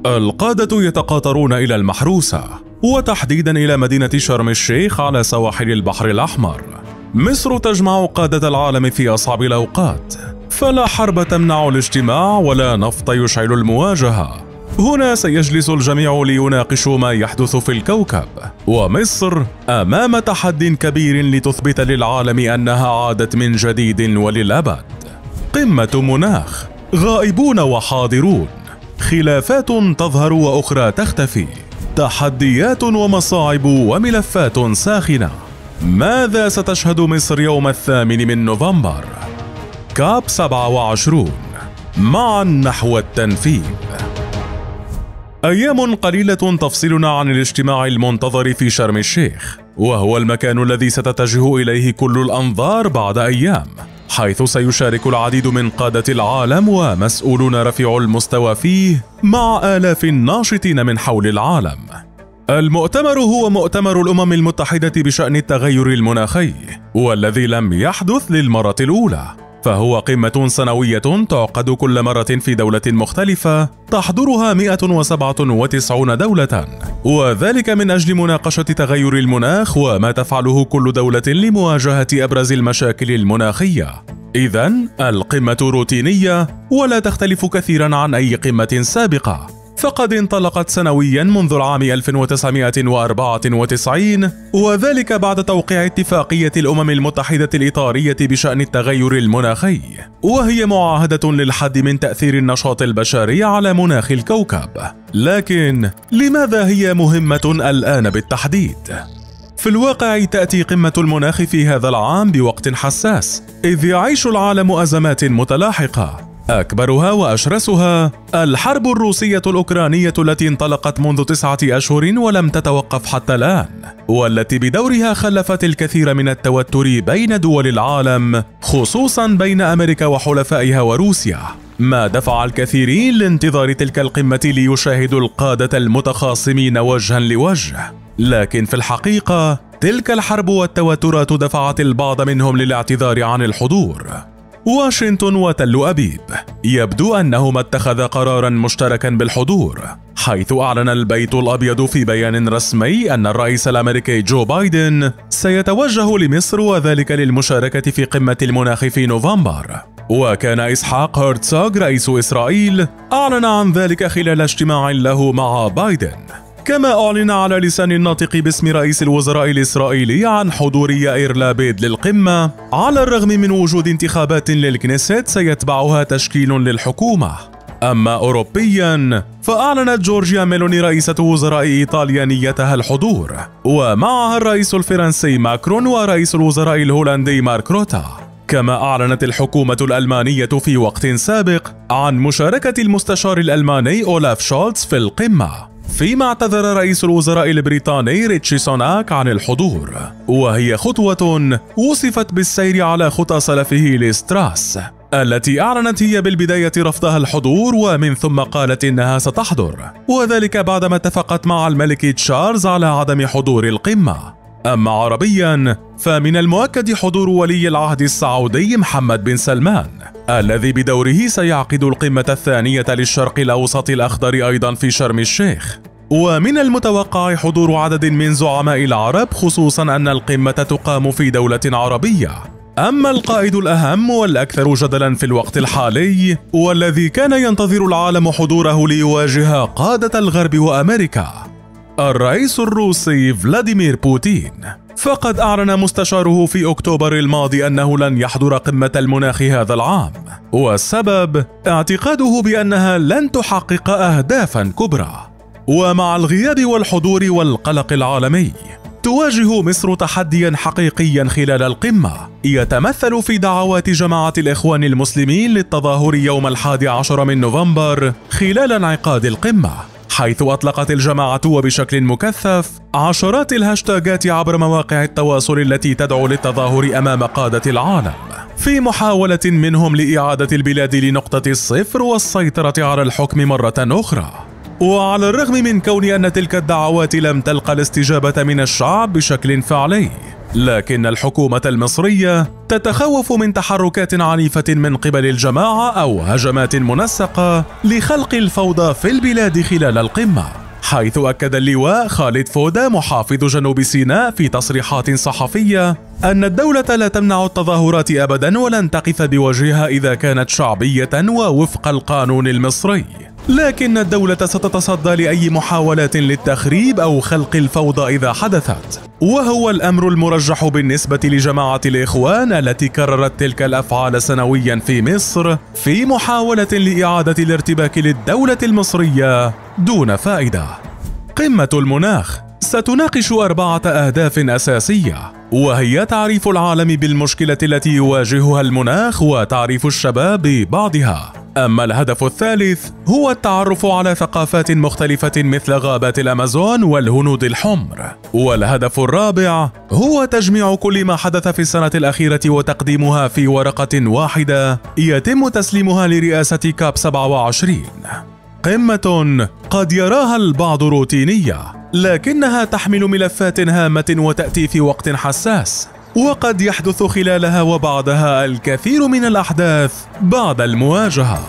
القادة يتقاطرون إلى المحروسة، وتحديدا إلى مدينة شرم الشيخ على سواحل البحر الأحمر. مصر تجمع قادة العالم في أصعب الأوقات، فلا حرب تمنع الاجتماع ولا نفط يشعل المواجهة. هنا سيجلس الجميع ليناقشوا ما يحدث في الكوكب، ومصر أمام تحد كبير لتثبت للعالم أنها عادت من جديد وللأبد. قمة مناخ، غائبون وحاضرون، خلافات تظهر وأخرى تختفي، تحديات ومصاعب وملفات ساخنة. ماذا ستشهد مصر يوم 8 نوفمبر؟ كاب 27 معا نحو التنفيذ. أيام قليلة تفصلنا عن الاجتماع المنتظر في شرم الشيخ، وهو المكان الذي ستتجه إليه كل الأنظار بعد أيام، حيث سيشارك العديد من قادة العالم ومسؤولون رفيع المستوى فيه مع آلاف الناشطين من حول العالم. المؤتمر هو مؤتمر الأمم المتحدة بشأن التغير المناخي، والذي لم يحدث للمرة الأولى، فهو قمة سنوية تعقد كل مرة في دولة مختلفة تحضرها 197 دولة، وذلك من أجل مناقشة تغير المناخ وما تفعله كل دولة لمواجهة أبرز المشاكل المناخية. إذن القمة روتينية ولا تختلف كثيرا عن أي قمة سابقة، فقد انطلقت سنويا منذ العام 1994، وذلك بعد توقيع اتفاقية الأمم المتحدة الإطارية بشأن التغير المناخي، وهي معاهدة للحد من تأثير النشاط البشري على مناخ الكوكب. لكن لماذا هي مهمة الآن بالتحديد؟ في الواقع تأتي قمة المناخ في هذا العام بوقت حساس، إذ يعيش العالم أزمات متلاحقة، أكبرها وأشرسها الحرب الروسية الأوكرانية التي انطلقت منذ 9 أشهر ولم تتوقف حتى الآن، والتي بدورها خلفت الكثير من التوتر بين دول العالم، خصوصا بين أمريكا وحلفائها وروسيا، ما دفع الكثيرين لانتظار تلك القمة ليشاهدوا القادة المتخاصمين وجها لوجه. لكن في الحقيقة تلك الحرب والتوترات دفعت البعض منهم للاعتذار عن الحضور. واشنطن وتل أبيب يبدو أنهما اتخذا قرارا مشتركا بالحضور، حيث أعلن البيت الأبيض في بيان رسمي أن الرئيس الأمريكي جو بايدن سيتوجه لمصر، وذلك للمشاركة في قمة المناخ في نوفمبر. وكان إسحاق هرتزوغ رئيس إسرائيل أعلن عن ذلك خلال اجتماع له مع بايدن، كما أعلن على لسان الناطق باسم رئيس الوزراء الإسرائيلي عن حضور يائير لابيد للقمة، على الرغم من وجود انتخابات للكنيست سيتبعها تشكيل للحكومة. أما أوروبيا فأعلنت جورجيا ميلوني رئيسة وزراء إيطاليا نيتها الحضور، ومعها الرئيس الفرنسي ماكرون ورئيس الوزراء الهولندي مارك روتا. كما أعلنت الحكومة الألمانية في وقت سابق عن مشاركة المستشار الألماني أولاف شولتز في القمة، فيما اعتذر رئيس الوزراء البريطاني ريتشي سوناك عن الحضور، وهي خطوة وصفت بالسير على خطى سلفه ليستراس، التي أعلنت هي بالبداية رفضها الحضور ومن ثم قالت إنها ستحضر، وذلك بعدما اتفقت مع الملك تشارلز على عدم حضور القمة. أما عربيا فمن المؤكد حضور ولي العهد السعودي محمد بن سلمان، الذي بدوره سيعقد القمة الثانية للشرق الأوسط الأخضر أيضا في شرم الشيخ. ومن المتوقع حضور عدد من زعماء العرب، خصوصا أن القمة تقام في دولة عربية. أما القائد الأهم والأكثر جدلا في الوقت الحالي، والذي كان ينتظر العالم حضوره ليواجه قادة الغرب وأمريكا، الرئيس الروسي فلاديمير بوتين، فقد أعلن مستشاره في أكتوبر الماضي أنه لن يحضر قمة المناخ هذا العام، والسبب اعتقاده بأنها لن تحقق أهدافا كبرى. ومع الغياب والحضور والقلق العالمي، تواجه مصر تحديا حقيقيا خلال القمة، يتمثل في دعوات جماعة الإخوان المسلمين للتظاهر يوم 11 من نوفمبر خلال انعقاد القمة، حيث أطلقت الجماعة وبشكل مكثف عشرات الهاشتاجات عبر مواقع التواصل التي تدعو للتظاهر أمام قادة العالم، في محاولة منهم لإعادة البلاد لنقطة الصفر والسيطرة على الحكم مرة أخرى. وعلى الرغم من كون أن تلك الدعوات لم تلقى الاستجابة من الشعب بشكل فعلي، لكن الحكومة المصرية تتخوف من تحركات عنيفة من قبل الجماعة أو هجمات منسقة لخلق الفوضى في البلاد خلال القمة، حيث أكد اللواء خالد فودة محافظ جنوب سيناء في تصريحات صحفية أن الدولة لا تمنع التظاهرات أبدا ولن تقف بوجهها إذا كانت شعبية ووفق القانون المصري، لكن الدولة ستتصدى لأي محاولات للتخريب أو خلق الفوضى إذا حدثت، وهو الأمر المرجح بالنسبة لجماعة الإخوان التي كررت تلك الأفعال سنويا في مصر في محاولة لإعادة الارتباك للدولة المصرية دون فائدة. قمة المناخ ستناقش 4 أهداف أساسية، وهي تعريف العالم بالمشكلة التي يواجهها المناخ وتعريف الشباب ببعضها. أما الهدف الثالث هو التعرف على ثقافات مختلفة مثل غابات الأمازون والهنود الحمر. والهدف الرابع هو تجميع كل ما حدث في السنة الأخيرة وتقديمها في ورقة واحدة يتم تسليمها لرئاسة كاب 27. قمة قد يراها البعض روتينية، لكنها تحمل ملفات هامة وتأتي في وقت حساس، وقد يحدث خلالها وبعدها الكثير من الأحداث بعد المواجهة.